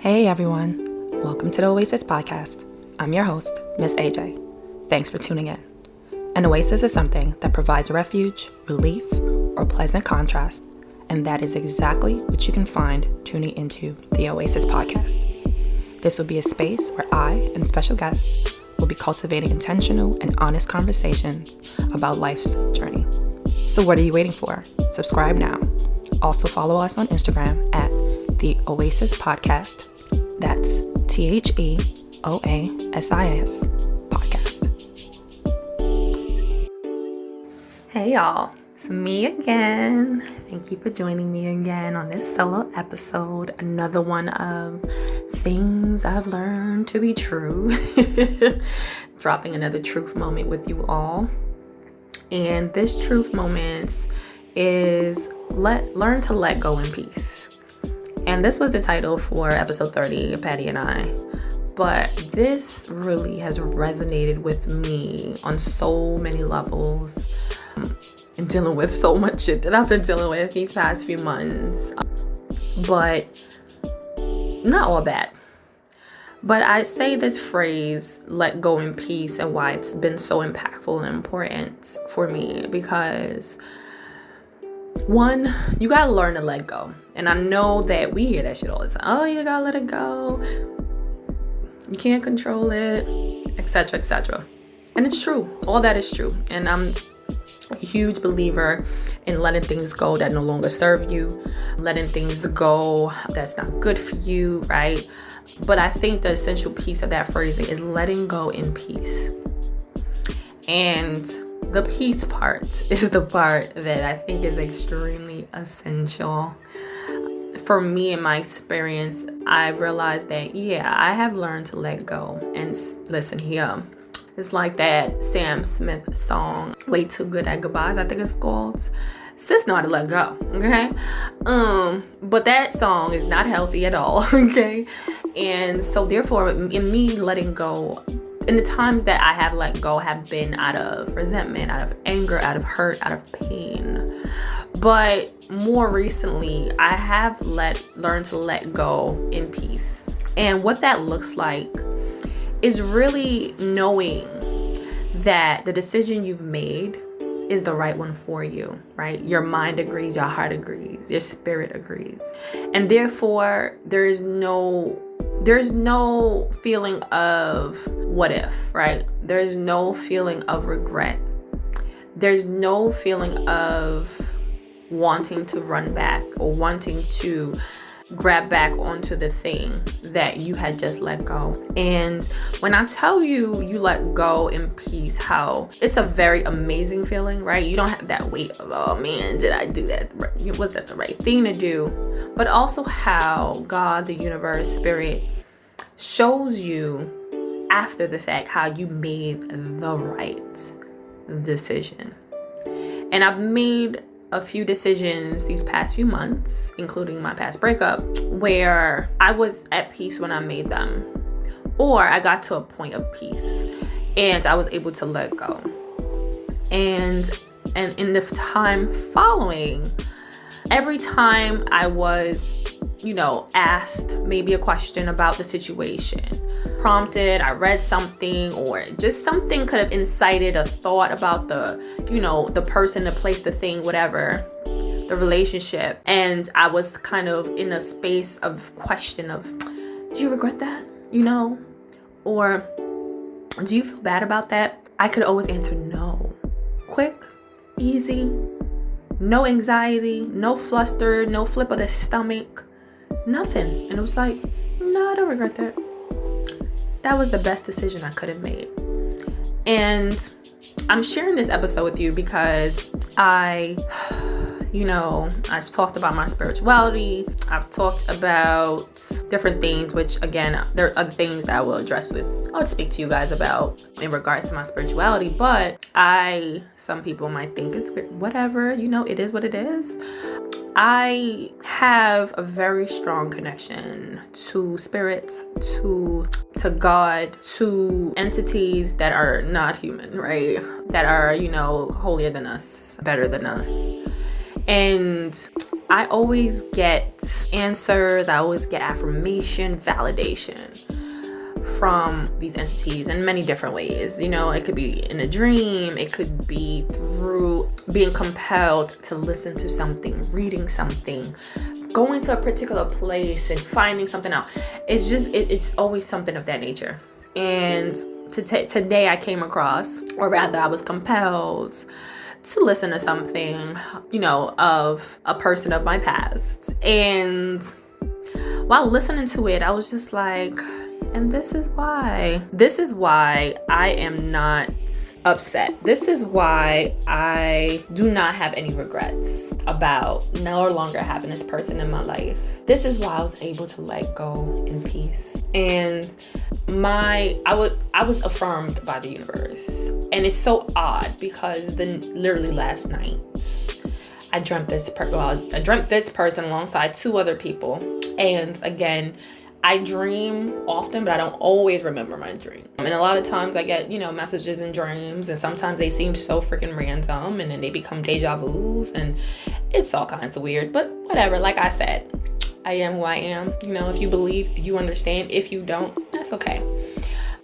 Hey everyone, welcome to the Oasis podcast. I'm your host, Miss AJ. Thanks for tuning in. An oasis is something that provides refuge, relief, or pleasant contrast, and that is exactly what you can find tuning into the Oasis podcast. This will be a space where I and special guests will be cultivating intentional and honest conversations about life's journey. So what are you waiting for? Subscribe now. Also follow us on Instagram at the Oasis Podcast. That's THEOASIS Podcast. Hey y'all, it's me again. Thank you for joining me again on this solo episode. Another one of things I've learned to be true. Dropping another truth moment with you all. And this truth moment is learn to let go in peace. And this was the title for episode 30, Patty and I. But this really has resonated with me on so many levels. And dealing with so much shit that I've been dealing with these past few months. But not all bad. But I say this phrase, let go in peace, and why it's been so impactful and important for me. Because one, you gotta learn to let go. And I know that we hear that shit all the time. Oh, you gotta let it go. You can't control it, etc., etc. And it's true. All that is true. And I'm a huge believer in letting things go that no longer serve you, letting things go that's not good for you, right? But I think the essential piece of that phrasing is letting go in peace. And the peace part is the part that I think is extremely essential. For me, in my experience, I realized that, I have learned to let go. And listen here, it's like that Sam Smith song, Way Too Good at Goodbyes, I think it's called. Sis know how to let go, okay? But that song is not healthy at all, okay? And so therefore, in me letting go, in the times that I have let go have been out of resentment, out of anger, out of hurt, out of pain. But more recently, I have learned to let go in peace. And what that looks like is really knowing that the decision you've made is the right one for you, right? Your mind agrees, your heart agrees, your spirit agrees. And therefore, there's no feeling of what if, right? There's no feeling of regret. There's no feeling of wanting to run back or wanting to grab back onto the thing that you had just let go. And when I tell you, you let go in peace, how it's a very amazing feeling, right? You don't have that weight of, oh man, did I do that? Was that the right thing to do? But also how God, the universe, spirit shows you after the fact how you made the right decision. And I've made a few decisions these past few months, including my past breakup, where I was at peace when I made them, or I got to a point of peace and I was able to let go. And in the time following, every time I was, asked maybe a question about the situation, prompted, I read something, or just something could have incited a thought about the person, the place, the thing, whatever, the relationship. And I was kind of in a space of question of, do you regret that? Or do you feel bad about that? I could always answer no. Quick, easy, no anxiety, no fluster, no flip of the stomach, nothing. And it was like, no, I don't regret that. That was the best decision I could have made. And I'm sharing this episode with you because I've talked about my spirituality. I've talked about different things, which again, there are other things that I will speak to you guys about in regards to my spirituality. But some people might think it's whatever, it is what it is. I have a very strong connection to spirit, to God, to entities that are not human, right? That are, holier than us, better than us. And I always get answers, I always get affirmation, validation from these entities in many different ways. You know, it could be in a dream, it could be through being compelled to listen to something, reading something, going to a particular place and finding something out. It's just, it's always something of that nature. And today I came across, or rather I was compelled to listen to something, you know, of a person of my past. And while listening to it, I was just like, and this is why I am not upset. This is why I do not have any regrets about no longer having this person in my life. This is why I was able to let go in peace. And I was affirmed by the universe. And it's so odd because literally last night I dreamt this person alongside two other people. And again, I dream often, but I don't always remember my dream. And a lot of times I get, you know, messages in dreams, and sometimes they seem so freaking random, and then they become deja vus, and it's all kinds of weird. But whatever, like I said, I am who I am. You know, if you believe, you understand. If you don't, that's okay.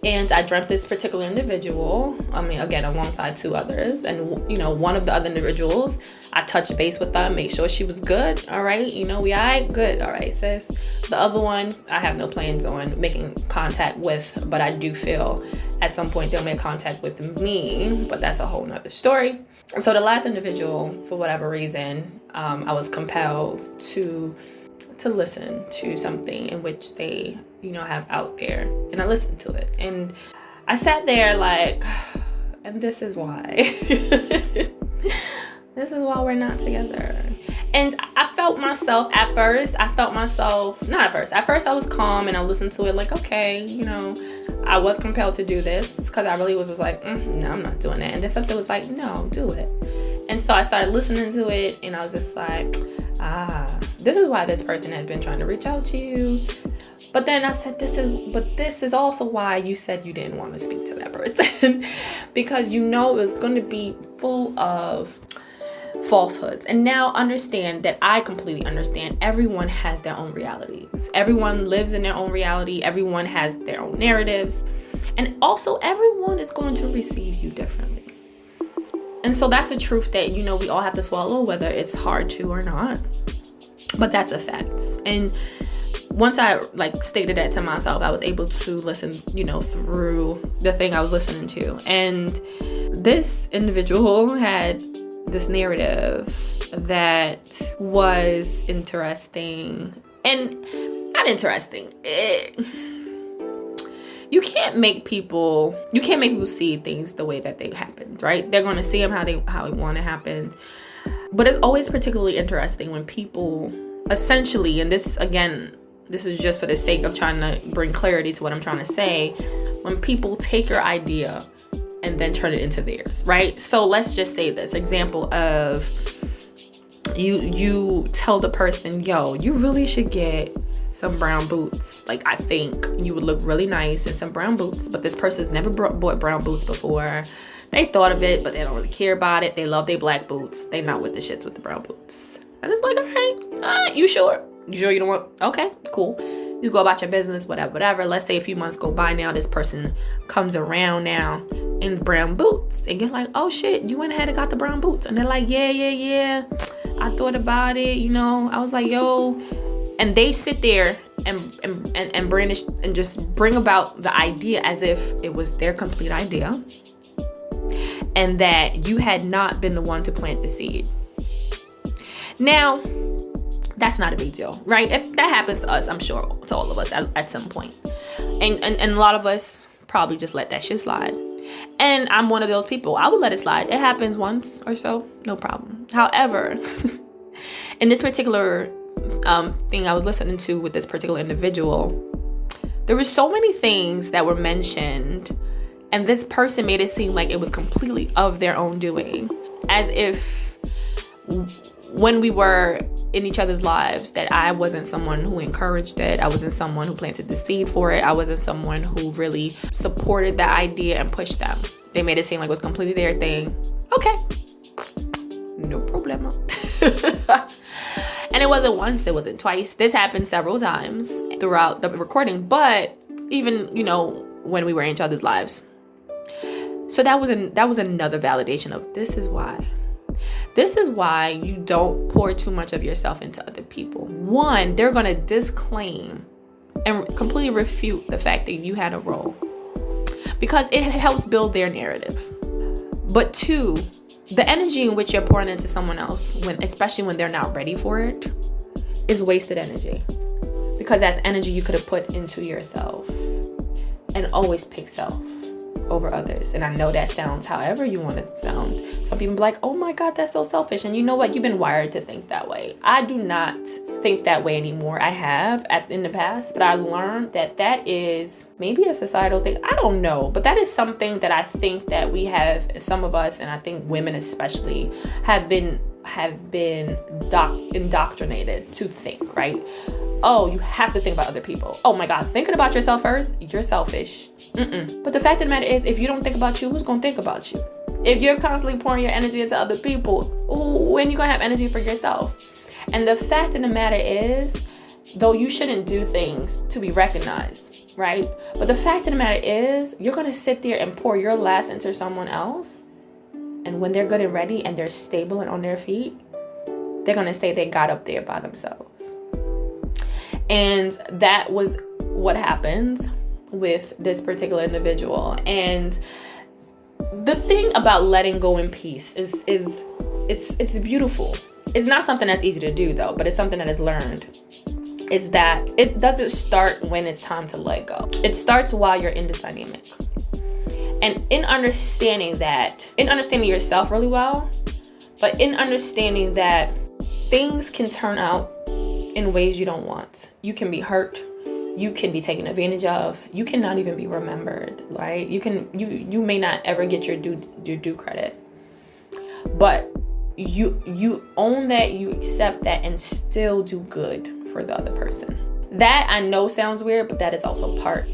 And I dreamt this particular individual, again, alongside two others. And, you know, one of the other individuals, I touched base with them, make sure she was good. All right. You know, we all right? Good. All right, sis. The other one, I have no plans on making contact with, but I do feel at some point they'll make contact with me, but that's a whole nother story. So the last individual, for whatever reason, I was compelled to listen to something in which they, you know, have out there, and I listened to it, and I sat there like, and this is why this is why we're not together. And I felt myself at first I was calm, and I listened to it like, okay, you know, I was compelled to do this because I really was just like, no, I'm not doing it. And then something was like, no, do it. And so I started listening to it, and I was just like, this is why this person has been trying to reach out to you. But then I said, this is also why you said you didn't want to speak to that person because you know it was going to be full of falsehoods. And now understand that I completely understand everyone has their own realities. Everyone lives in their own reality. Everyone has their own narratives. And also everyone is going to receive you differently. And so that's a truth that, you know, we all have to swallow, whether it's hard to or not. But that's a fact. And once I stated that to myself, I was able to listen, you know, through the thing I was listening to. And this individual had this narrative that was interesting and not interesting. You can't make people see things the way that they happened, right? They're going to see them how they want to happen. But it's always particularly interesting when people essentially, and this is just for the sake of trying to bring clarity to what I'm trying to say, when people take your idea and then turn it into theirs, right? So let's just say this example of you tell the person, yo, you really should get some brown boots. Like, I think you would look really nice in some brown boots, but this person's never bought brown boots before. They thought of it, but they don't really care about it. They love their black boots. They not with the shits with the brown boots. And it's like, all right, you sure? You sure you don't want? Okay, cool. You go about your business, whatever. Let's say a few months go by now. This person comes around now in brown boots. And you're like, oh shit, you went ahead and got the brown boots. And they're like, yeah. I thought about it, you know. I was like, yo. And they sit there and brandish and just bring about the idea as if it was their complete idea. And that you had not been the one to plant the seed. Now, that's not a big deal, right? If that happens to us, I'm sure to all of us at some point. And a lot of us probably just let that shit slide. And I'm one of those people. I would let it slide. It happens once or so, no problem. However, in this particular thing I was listening to with this particular individual, there were so many things that were mentioned, and this person made it seem like it was completely of their own doing, as if when we were in each other's lives that I wasn't someone who encouraged it. I wasn't someone who planted the seed for it. I wasn't someone who really supported the idea and pushed them. They made it seem like it was completely their thing. Okay, no problema. And it wasn't once, it wasn't twice. This happened several times throughout the recording, but even, when we were in each other's lives. So that was another validation of this is why. This is why you don't pour too much of yourself into other people. One, they're going to disclaim and completely refute the fact that you had a role, because it helps build their narrative. But two, the energy in which you're pouring into someone else, especially when they're not ready for it, is wasted energy. Because that's energy you could have put into yourself. And always pick self over others. And I know that sounds however you want it to sound. Some people be like, oh my God, that's so selfish. And you know what? You've been wired to think that way. I do not think that way anymore. I have in the past, but I learned that is maybe a societal thing. I don't know, but that is something that I think that we have, some of us, and I think women especially, have been indoctrinated to think, right? Oh, you have to think about other people. Oh my God, thinking about yourself first, you're selfish. But the fact of the matter is, if you don't think about you, who's going to think about you? If you're constantly pouring your energy into other people, when are you going to have energy for yourself? And the fact of the matter is, though you shouldn't do things to be recognized, right? But the fact of the matter is, you're going to sit there and pour your last into someone else. And when they're good and ready and they're stable and on their feet, they're going to say they got up there by themselves. And that was what happened with this particular individual. And the thing about letting go in peace is it's beautiful. It's not something that's easy to do though, but it's something that is learned. Is that it doesn't start when it's time to let go. It starts while you're in this dynamic. And in understanding yourself really well, but in understanding that things can turn out in ways you don't want. You can be hurt. You can be taken advantage of. You cannot even be remembered, right? You may not ever get your due credit. But you own that, you accept that, and still do good for the other person. That I know sounds weird, but that is also part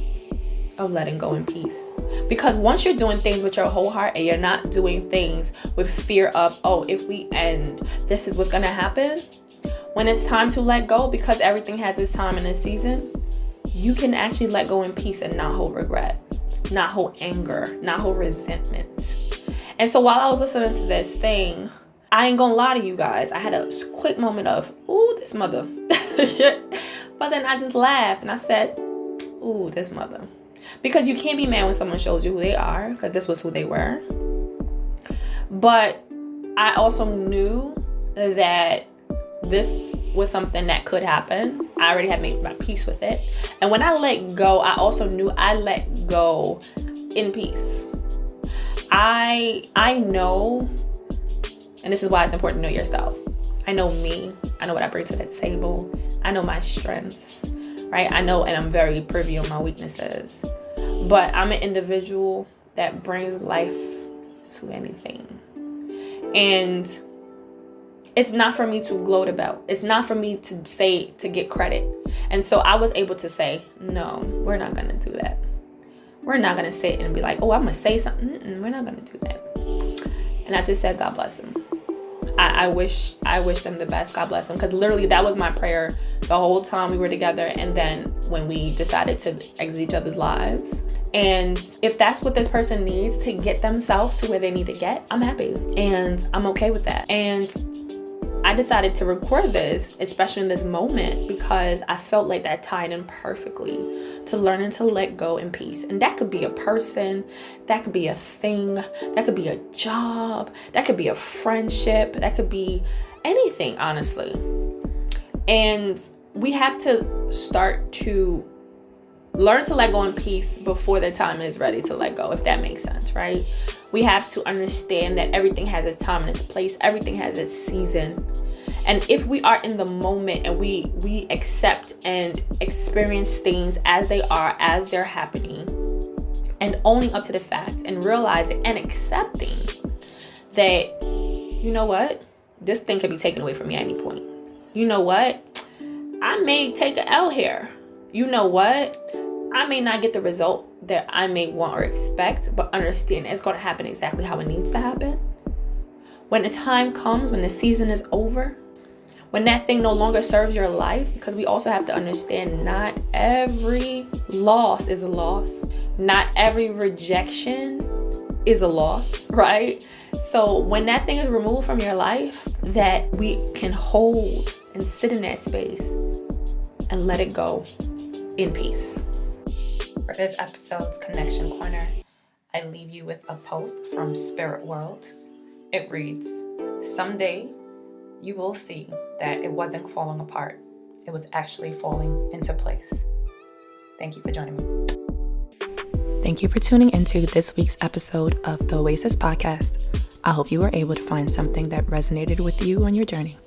of letting go in peace. Because once you're doing things with your whole heart and you're not doing things with fear of, oh, if we end, this is what's going to happen. When it's time to let go, because everything has its time and its season, you can actually let go in peace and not hold regret, not hold anger, not hold resentment. And so while I was listening to this thing, I ain't gonna lie to you guys, I had a quick moment of, ooh, this mother. But then I just laughed and I said, ooh, this mother. Because you can't be mad when someone shows you who they are, because this was who they were. But I also knew that this was something that could happen. I already had made my peace with it. And when I let go, I also knew I let go in peace. I know, and this is why it's important to know yourself. I know me. I know what I bring to the table. I know my strengths, right? I know, and I'm very privy on my weaknesses. But I'm an individual that brings life to anything. And it's not for me to gloat about. It's not for me to say, to get credit. And so I was able to say, no, we're not going to do that. We're not going to sit and be like, oh, I'm going to say something. We're not going to do that. And I just said, God bless him. I wish them the best. God bless them. Because literally that was my prayer the whole time we were together. And then when we decided to exit each other's lives. And if that's what this person needs to get themselves to where they need to get, I'm happy. And I'm okay with that. And I decided to record this, especially in this moment, because I felt like that tied in perfectly to learning to let go in peace. And that could be a person, that could be a thing, that could be a job, that could be a friendship, that could be anything, honestly. And we have to start to learn to let go in peace before the time is ready to let go, if that makes sense, right? We have to understand that everything has its time and its place. Everything has its season. And if we are in the moment and we accept and experience things as they are, as they're happening, and owning up to the fact and realizing and accepting that, you know what, this thing can be taken away from me at any point. You know what, I may take an L here. You know what, I may not get the result that I may want or expect, but understand it's going to happen exactly how it needs to happen. When the time comes, when the season is over, when that thing no longer serves your life, because we also have to understand not every loss is a loss. Not every rejection is a loss, right? So when that thing is removed from your life, that we can hold and sit in that space and let it go in peace. For this episode's Connection Corner, I leave you with a post from Spirit World. It reads, "Someday you will see that it wasn't falling apart. It was actually falling into place." Thank you for joining me. Thank you for tuning into this week's episode of the Oasis podcast. I hope you were able to find something that resonated with you on your journey.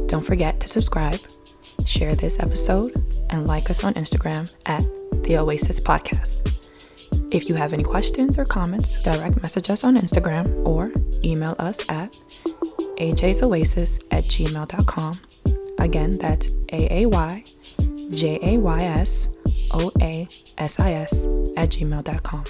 Don't forget to subscribe, share this episode, and like us on Instagram at the Oasis podcast. If you have any questions or comments, direct message us on Instagram or email us at ajsoasis@gmail.com. Again, that's AAYJAYSOASIS@gmail.com.